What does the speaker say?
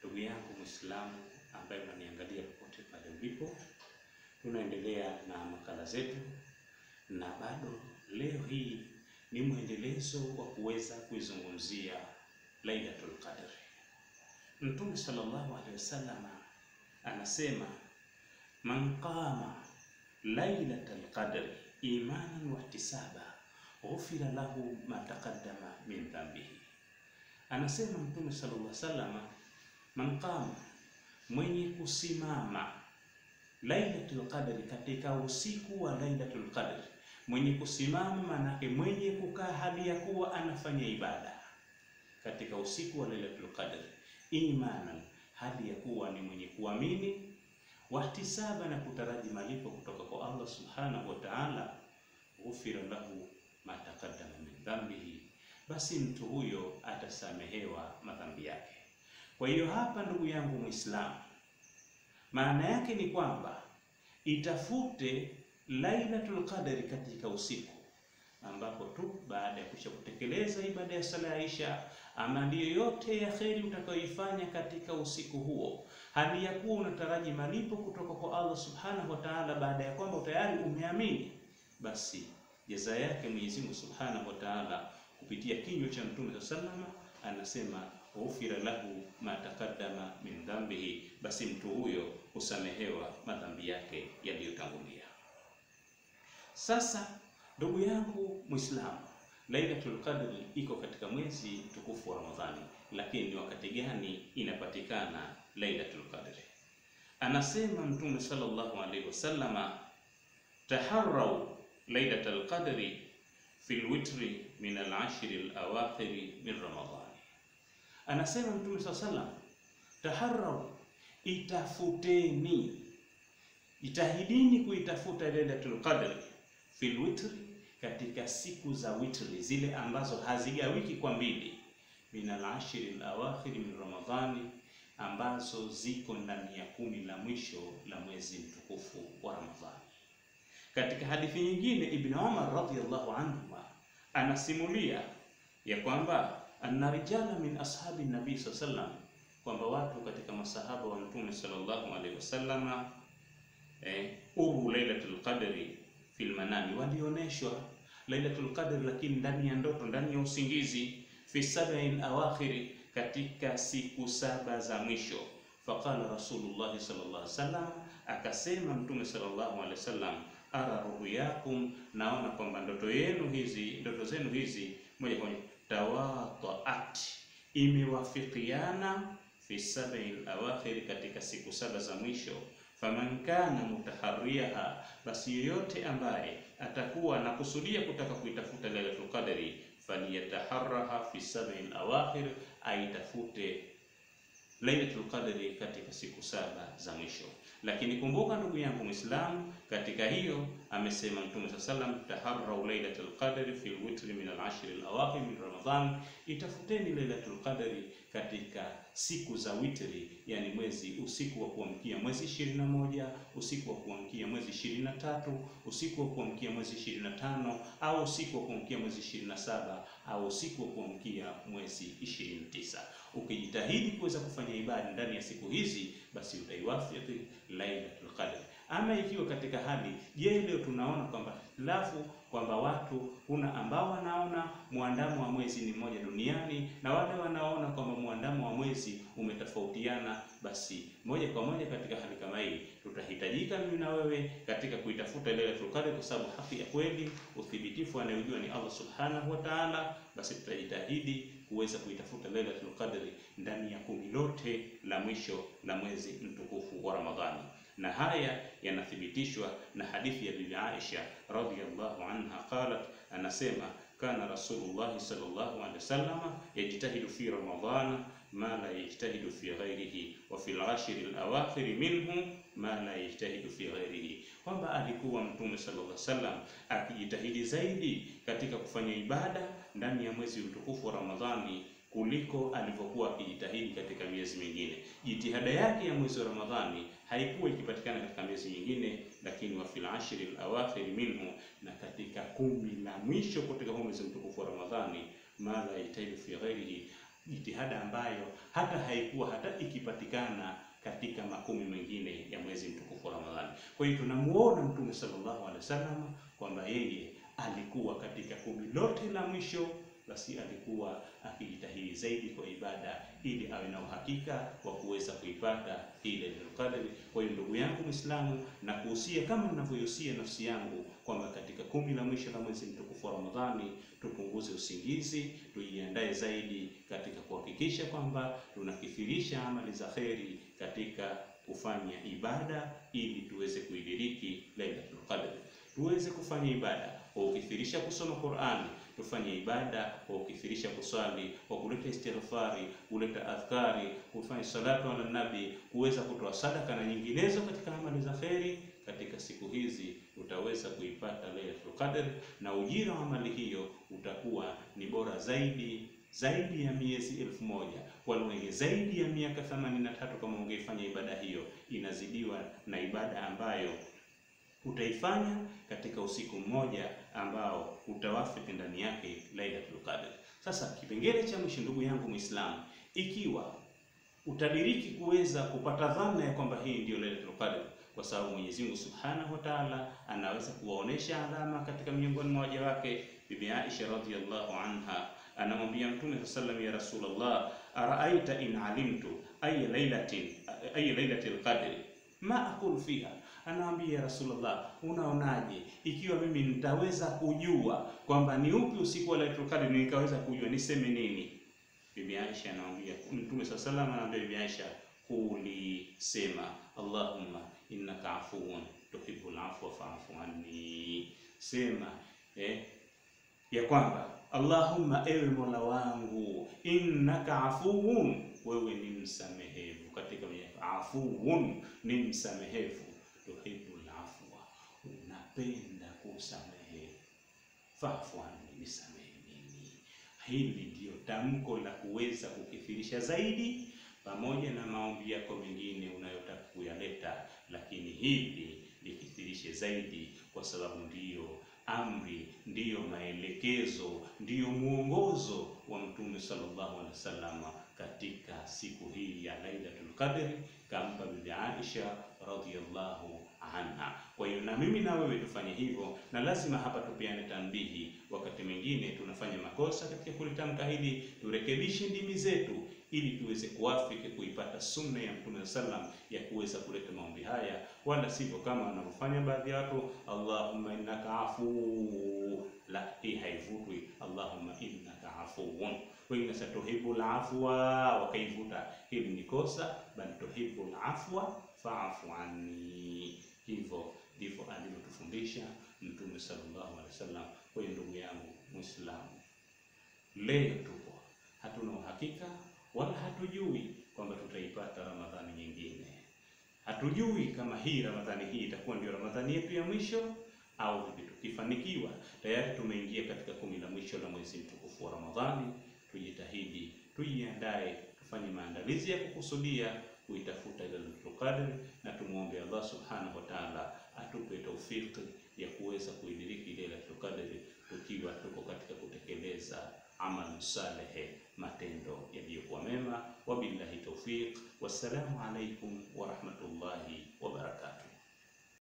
Ndugu yangu Muislamu ambaye unaniangalia popote pale ulipo, tunaendelea na makala zetu, na bado leo hii ni mwendelezo wa kuweza kuizungumzia Lailatul Qadr. Mtume sallallahu alaihi wasallam anasema, man qama Lailatul Qadr imanan wa ihtisaba ghufira lahu ma taqaddama min dhanbihi. Anasema Mtume sallallahu alaihi wasallam, man qama, mwenye kusimama Lailatul Qadr, katika usiku wa Lailatul Qadr. Mwenye kusimama manake mwenye kukaa hali ya kuwa anafanya ibada katika usiku wa Lailatul Qadr, imanan, hali ya kuwa ni mwenye kuamini, wahtisaba, na kutaraji malipo kutoka kwa Allah subhanahu wa ta'ala, ghufira lahu ma taqaddama min dhanbihi, basi mtu huyo atasamehewa madhambi yake. Kwa hiyo hapa, ndugu yangu Muislamu, maana yake ni kwamba itafute Lailatul Qadr katika usiku ambapo tu baada ya kutekeleza ibada ya sala ya Isha ama ndiyo yote ya kheri utakayoifanya katika usiku huo, hali ya kuwa unataraji malipo kutoka kwa Allah subhanahu wa ta'ala, baada ya kwamba tayari umeamini, basi jaza yake Mwenyezi Mungu subhanahu wa ta'ala kupitia kinywa cha Mtume sallallahu anasema, ghufira lahu ma taqaddama min dhanbihi, basi mtu huyo husamehewa madhambi yake yaliyotangulia. Sasa ndugu yangu Muislamu, Lailatul Qadr iko katika mwezi tukufu wa Ramadhani, lakini ni wakati gani inapatikana Lailatul Qadr? Anasema Mtume sallallahu alaihi wasallam, taharrau Lailatul Qadri fil witri min al-ashr al-awakhir min Ramadhan. Anasema Mtume sallallahu alaihi wasallam, taharrau, itafuteni, jitahidini kuitafuta Lailatul Qadr fil witri, katika siku za witri, zile ambazo hazigawiki kwa mbili, min al-ashr al-awakhir min Ramadhani, ambazo ziko ndani ya 10 la mwisho la mwezi mtukufu wa Ramadhani. Katika hadithi nyingine, Ibn Umar radhiyallahu anhu anasimulia ya kwamba anna rijala min ashabi nabii sallallahu alaihi wasallam, kwamba watu katika masahaba wa Mtume sallallahu alaihi wasallam uru Lailatul Qadri fil manami, walioneshwa Lailatul Qadr lakini ndani ya ndoto, ndani ya usingizi, fi sab'in awakhir, katika siku 7 za mwisho. Faqala Rasulullah sallallahu alaihi wasallam, akasema Mtume sallallahu alaihi wasallam, ara ruyakum, naona kwamba ndoto zenu hizi moja kwa moja tawataat, imewafikiana fi sab'il awakhir, katika siku 7 za mwisho. Faman kana mutaharriha, basi yoyote ambaye atakuwa anakusudia kutaka kuitafuta Lailatul Qadri, faliyataharraha fi sab'il awakhir, aitafute Lailatul Qadri katika siku 7 za mwisho. Lakini kumbuka ndugu yangu Muislamu, katika hiyo amesema Mtume sallallahu alaihi wasallam, taharrau Lailatul Qadri fil witri min al-ashr al-awakhir min Ramadhan, itafuteni Lailatul Qadri katika siku za witri, yani usiku wa kuamkia mwezi 21, usiku wa kuamkia mwezi 23, usiku wa kuamkia mwezi 25, au usiku wa kuamkia mwezi 27, au usiku wa kuamkia mwezi 29. Ukijitahidi kuweza kufanya ibada ndani ya siku hizi, basi utaiwafiki Lailatul Qadr. Ama ikiwa katika hali, leo tunaona kwamba kwamba watu kuna ambao wanaona muandamo wa mwezi ni mmoja duniani na wale wanaona kwamba muandamo wa mwezi umetofautiana, basi moja kwa moja katika hali kama hii tutahitajika mimi na wewe katika kuitafuta Lailatul Qadr, kwa sababu haki ya kweli, uthibitifu anayojua ni Allah subhanahu wa ta'ala. Basi tutajitahidi kuweza kuitafuta Lailatul Qadr ndani ya 10 lote la mwisho la mwezi mtukufu wa Ramadhani. Na haya yanathibitishwa na hadithi ya Bibi Aisha radhiyallahu anha qalat, anasema, kana Rasulullah sallallahu alaihi wasallam yajtahidu fi Ramadhana ma la yajtahidu fi ghairihi wa fi al-ashr al-awakhir minhu ma la yajtahidu fi ghairihi, kwamba alikuwa Mtume sallallahu alaihi wasallam akijitahidi zaidi katika kufanya ibada ndani ya mwezi mtukufu wa Ramadhani kuliko alivyokuwa akijitahidi katika miezi mingine. Jitihada yake ya mwezi wa Ramadhani haikuwa ikipatikana katika miezi mingine, lakini wa fil ashri al-awakhir minhu, na katika 10 la mwisho katika mwezi mtukufu wa Ramadhani, ma la yajtahidu fi ghairihi, jitihada ambayo hata haikuwa hata ikipatikana katika makumi mengine ya mwezi mtukufu wa Ramadhani. Kwa hiyo tunamuona Mtume sallallahu alaihi wasallam kwamba yeye alikuwa katika kumi lote la mwisho, basi alikuwa akijitahidi zaidi kwa ibada ili awe na uhakika wa kuweza kuipata ile Lailatul Qadr. Kwa hiyo ndugu yangu Muislamu, na kuhusia kama ninavyohusia nafsi yangu kwamba katika kumi la mwisho la mwezi mtukufu wa Ramadhani tupunguze usingizi, tujiandae zaidi katika kuhakikisha kwamba tunakithirisha amali za kheri katika kufanya ibada ili tuweze kuidiriki Lailatul Qadr. Tuweze kufanya ibada kwa ukithirisha kusoma Qur'ani, tufanye ibada kwa ukithirisha kuswali, kwa kuleta istighfari, kuleta adhkari, kufanya salatu ala nabi, kuweza kutoa sadaka na nyinginezo katika amali za kheri. Katika siku hizi utaweza kuipata Lailatul Qadr, na ujira wa amali hiyo utakuwa ni bora zaidi ya miezi 1000, wala zaidi ya miaka 83 kama ungeifanya ibada hiyo, inazidiwa na ibada ambayo utaifanya katika usiku mmoja ambao utawafiki ndani yake Lailatul Qadr. Sasa kipengele cha mwisho, ndugu yangu Muislamu, ikiwa utadiriki kuweza kupata dhana ya kwamba hii ndio Lailatul Qadr, kwa sababu Mwenyezi Mungu Subhanahu wa Ta'ala anaweza kuwaonesha alama katika miongoni mwa waja wake. Bibi Aisha radhiyallahu anha anamwambia Mtume sallallahu alayhi wasallam, ya Rasulullah, araaita in alimtu ay lailatul qadr ma aqul fiha. Anaambia ya Rasulullah, unaonaje ikiwa mimi nitaweza kujua kwamba ni upi usiku wa Lailatul Qadr, nikaweza kujua niseme nini? Bibi Aisha anaambia Mtume sallallahu alayhi wasallam, anaambia Bibi Aisha, quli, sema Allahumma innaka afuwun tuhibbul afwa fa'fu anni. Sema ya kwamba Allahumma, ewe Mola wangu, innaka afuwun, wewe ni msamehevu. Katika afuwun ni msamehevu, tuhibbul afwa, unapenda kusamehe, fa'fu anni, nisamehe mimi. Hili ndio tamko la kuweza kukithirisha zaidi, pamoja na maombi yako mengine unayotaka kuyaleta, lakini hili likithirishe zaidi, kwa sababu ndiyo amri, ndiyo maelekezo, ndiyo muongozo wa Mtume sallallahu alaihi wasallam katika siku hii ya Lailatul Qadr, kampa Bibi Aisha radhiyallahu anha. Kwa hiyo na mimi na wewe tufanye hivyo, na lazima hapa tupeane tanbihi. Wakati mwingine tunafanya makosa katika kulitamka hili, turekebishe ndimi zetu ili tuweze kuafiki kuipata sunna ya Mtume sallam ya kuweza kuleta maombi haya, wala sivyo kama wanavyofanya baadhi ya watu, Allahumma innaka afu. La, hii haivutwi Allahumma innaka afuwun. Wengine sasa tuhibul afwa wakaivuta, hili ni kosa, bali tuhibul afwa fa'fu anni. Hivyo ndivyo alivyotufundisha Mtume sallallahu alaihi wasallam. Kwa ndugu yangu Muislamu, leo tupo hatuna uhakika wala hatujui kwamba tutaipata Ramadhani nyingine. Hatujui kama hii Ramadhani hii itakuwa ndio Ramadhani yetu ya mwisho au vipi. Tukifanikiwa, tayari tumeingia katika kumi la mwisho la mwezi mtukufu wa Ramadhani. Tujitahidi, tujiandae, tufanye maandalizi ya kukusudia kuitafuta Lailatul Qadr, na tumuombe Allah Subhanahu wa Ta'ala atupe taufiki ya kuweza kuidiriki Lailatul Qadr tukiwa tuko katika kutekeleza amal saleh, matendo yaliyokuwa mema. Wabillahi tawfiq, wassalamu alaikum wa rahmatullahi wa barakatuh.